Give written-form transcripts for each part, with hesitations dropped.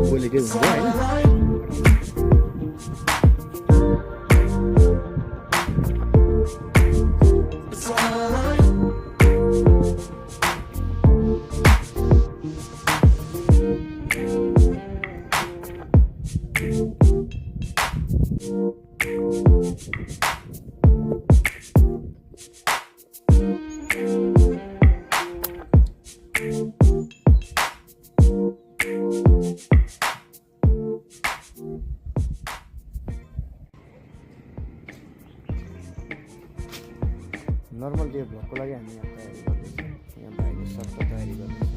बोलेकै हुन्छ होइन normal day भ्लगको लागि हामी यहाँ तयारी गर्दैछौँ यहाँ भाइले सबको तयारी गर्दैछ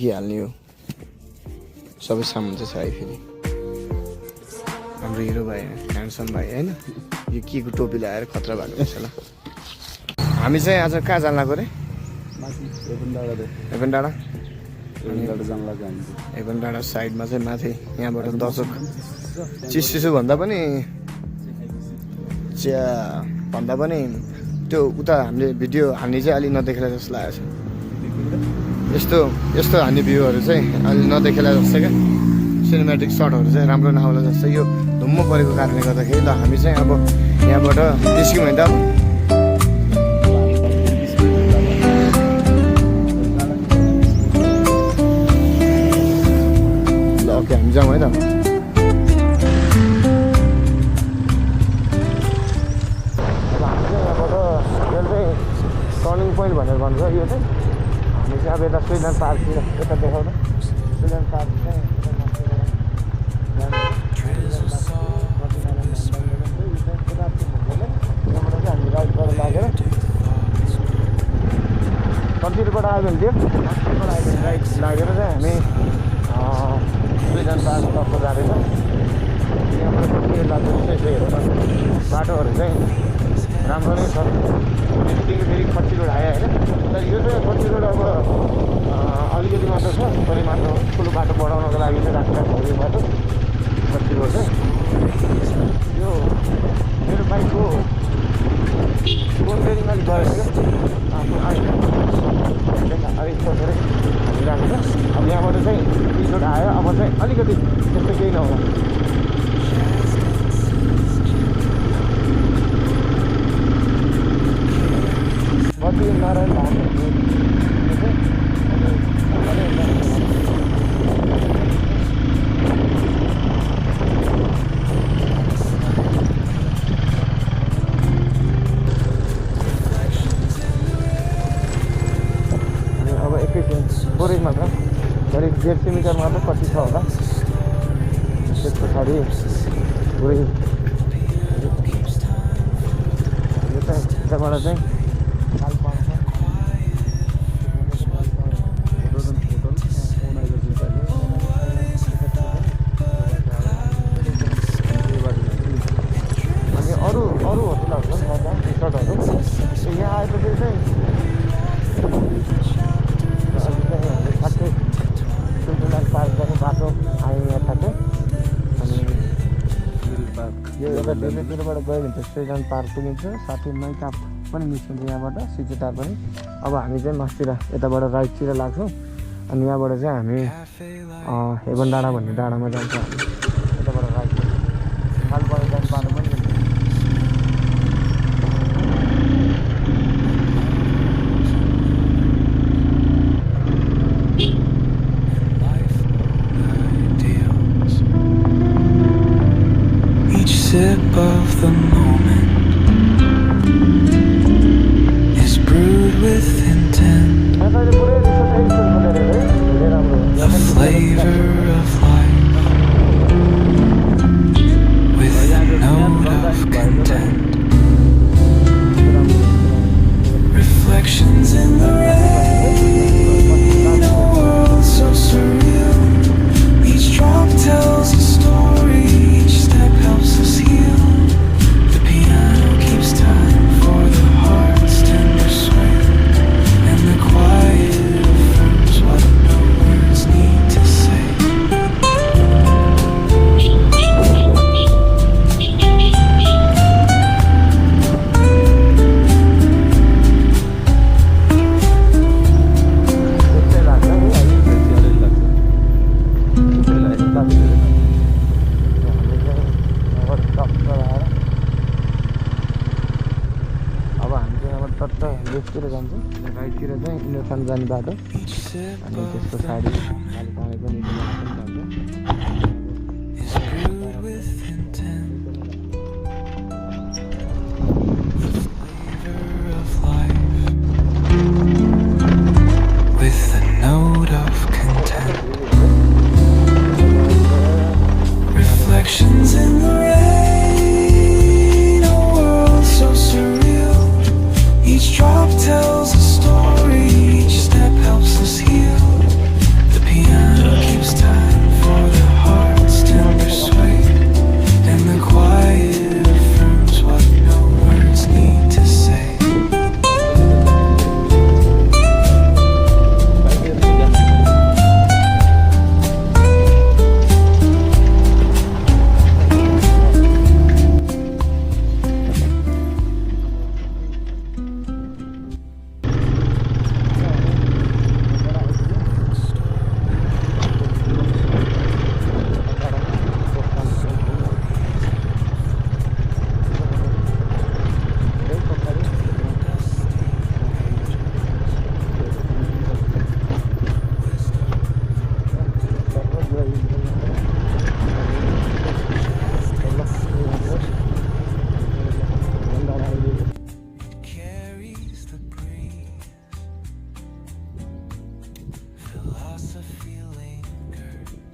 के हाल्ने हो सबै सामान चाहिँ छ है फेरि हाम्रो हिरो भाइ ह्यान्डसम भाइ होइन यो के को टोपी लगाएर खतरा भएको रहेछ ल हामी चाहिँ आज कहाँ जान लाग्यो अरे एभन डाँडा एभन डाँडा साइडमा चाहिँ माथि यहाँबाट दर्शक चिसो भन्दा पनि चिया भन्दा पनि त्यो उता हामीले भिडियो हान्ने चाहिँ अलि नदेखेला जस्तो लागेको छ यस्तो यस्तो हान्ने भ्यूहरू चाहिँ अलि नदेखेला जस्तो क्या सिनेमेटिक सर्टहरू चाहिँ राम्रो नआउला जस्तो यो धुम्म परेको कारणले गर्दाखेरि ल हामी चाहिँ अब यहाँबाट निस्क्यौँ होइन त अब ल ओके हामी जाउँ है त टर्निङ पोइन्ट भनेर भन्छ यो चाहिँ हामी चाहिँ अब यता स्विजरल्यान्ड पार्कतिर यता देखाउँदा स्विजरल्यान्ड पार्क चाहिँ यहाँबाट चाहिँ हामी राइड गरेर लागेर कन्टिरबाट आयो भने थियो कन्टिरबाट आयो भने राइड लागेर चाहिँ हामी स्विजरल्यान्ड पार्कतर्फ जाँदैछ यहाँबाट कति लाग्छ यसो हेर्नु बाटोहरू चाहिँ राम्रो नै छ त्यतिकै फेरि खच्ची रोड आयो होइन तर यो चाहिँ खच्ची रोड अब अलिकति मात्र छ थोरै मात्र ठुलो बाटो बढाउनको लागि चाहिँ राख्दा यो बाटो खच्ची रोड चाहिँ यो मेरो बाइकको फोन ट्रेनिङ अलिक गरेको थियो आफ्नो आएन अलिक सोचेर हामी राखेको छ अब यहाँबाट चाहिँ पिच रोड आयो अब चाहिँ अलिकति त्यस्तो केही नहोला नारायण धाम अब एकैछिन थोरै मात्र करिब 150 मिटर मात्र कति छ होला त्यस पछाडि पुरै यो चाहिँ यताबाट चाहिँ यहाँ आएपछि चाहिँ स्विजरल्यान्ड पार्क जाने बाटो आयो यहाँ ठ्याक्कै अनि यो एउटा डेलोतिरबाट गयो भने चाहिँ स्विजरल्यान्ड पार्क पुगिन्छ साथै मैकाप पनि निस्किन्छ यहाँबाट सिचेटार पनि अब हामी चाहिँ मास्तिर यताबाट राइटतिर लाग्छौँ अनि यहाँबाट चाहिँ हामी हेभन डाँडा भन्ने डाँडामा जान्छौँ यताबाट राइट खालबाट जाने बाटो पनि sip of the moment is brewed with intent, the flavor of life with a note of content, reflections in the rain, a world so surreal, each drop tells a story. लेफ्टतिर जान्छ राइटतिर चाहिँ इन्डोखान जाने बाटो Each sip अनि of त्यसको the side night कालीपाँडे पनि जान्छ is brewed with intent. Flavor of life with a note of content. Reflections in the rain, a world so surreal. Each drop tells a story, each step helps us heal. The piano keeps time for the heart's tender sway, and the quiet affirms what no words need to say. Carries the breeze. Philosophy lingers.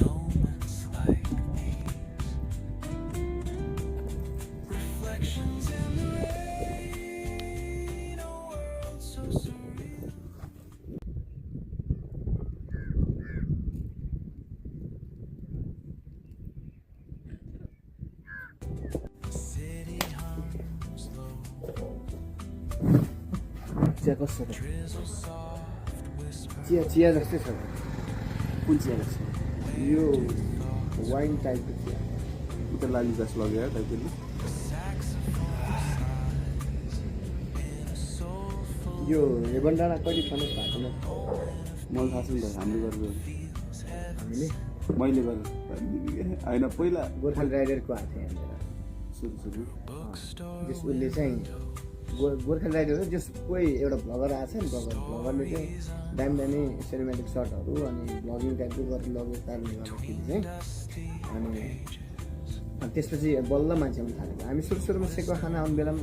Moments like these. Reflections in the rain. A world so surreal. City hums low. चिया कस्तो छ Drizzle soft whisper. चिया जस्तै छ कुन चिया लाग्छ यो वाइन टाइपको चिया उता लाली गाछ लगेर टाइपले यो हेबन डाँडा कहिले खानु भएको छैन मलाई थाहा छ नि त हामीले गरेको हामीले मैले गरेँ होइन पहिला गोर्खाली राइडरको हात थियो यहाँनिर सुरु सुरु जस उसले चाहिँ गोर्खाली राइडर हो जस कोही एउटा भ्लगर आएको छ नि भ्लगरले चाहिँ दामी दामी सिनेमेटिक सर्टहरू अनि भ्लगिङ टाइपको गरेर लगेको कारणले गर्दाखेरि चाहिँ अनि त्यसपछि बल्ल मान्छे आउनु थालेको हामी सुरुमा सेकुवा खाना आउने बेलामा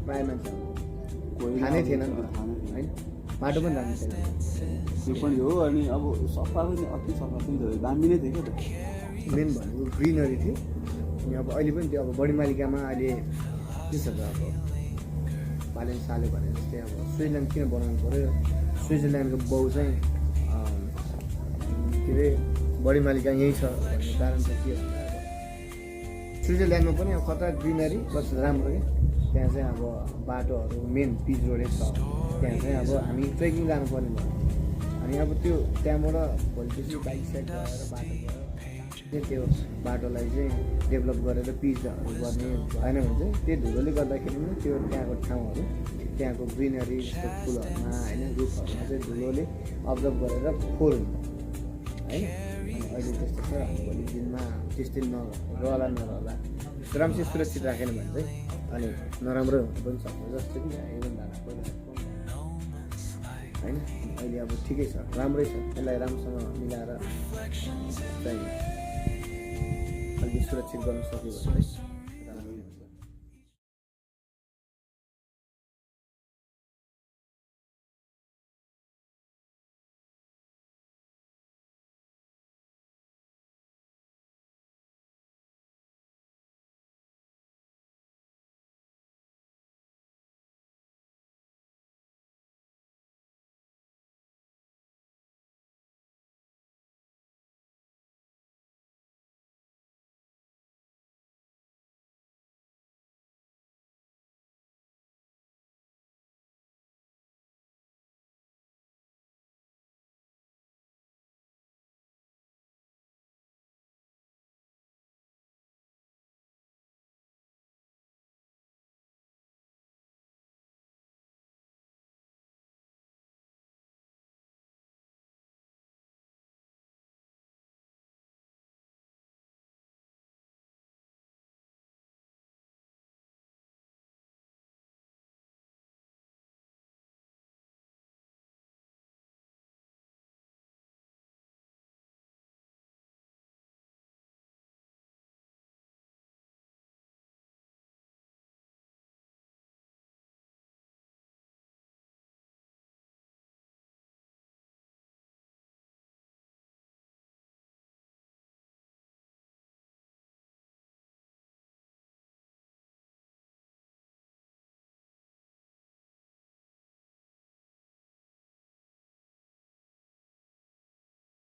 प्रायः मान्छे आउनु खानै थिएन नि त होइन बाटो पनि राम्रो थिएन त्यो पनि हो अनि अब सफा पनि अति सफा पनि थियो दामी नै थियो क्या त मेन भनेको ग्रिनरी थियो अनि अब अहिले पनि त्यो अब बढी मालिकामा अहिले के छ त अब बालेन साले भने जस्तै अब स्विजरल्यान्ड किन बनाउनु पऱ्यो स्विजरल्यान्डको बाउ चाहिँ के अरे बढी मालिका यहीँ छ भन्ने कारण चाहिँ के भन्दा अब स्विजरल्यान्डमा पनि अब कता ग्रिनरी कस्तो राम्रो क्या त्यहाँ चाहिँ अब बाटोहरू मेन पिच रोडै छ त्यहाँ चाहिँ अब हामी ट्रेकिङ जानुपर्ने भयो अनि अब त्यो त्यहाँबाट भोलिपछि बाइक साइड गएर बाटो गयो त्यो बाटोलाई चाहिँ डेभलप गरेर पिचहरू गर्ने भएन भने चाहिँ त्यो धुलोले गर्दाखेरि पनि त्यो त्यहाँको ठाउँहरू त्यहाँको ग्रिनरी जस्तो फुलहरूमा होइन रुखहरूमा चाहिँ धुलोले अब्जर्भ गरेर फोहोर हुन्छ होइन अनि अहिले त्यस्तो छ भोलि दिनमा त्यस्तै रहला नरहला राम्ररी सुरक्षित राखेन भने चाहिँ अनि नराम्रो हुनु पनि सक्छ जस्तो कि हेर्नु डाँडा पहिला होइन अहिले अब ठिकै छ राम्रै छ यसलाई राम्रोसँग मिलाएर चाहिँ अलिकति सुरक्षित गर्न सक्यो भने चाहिँ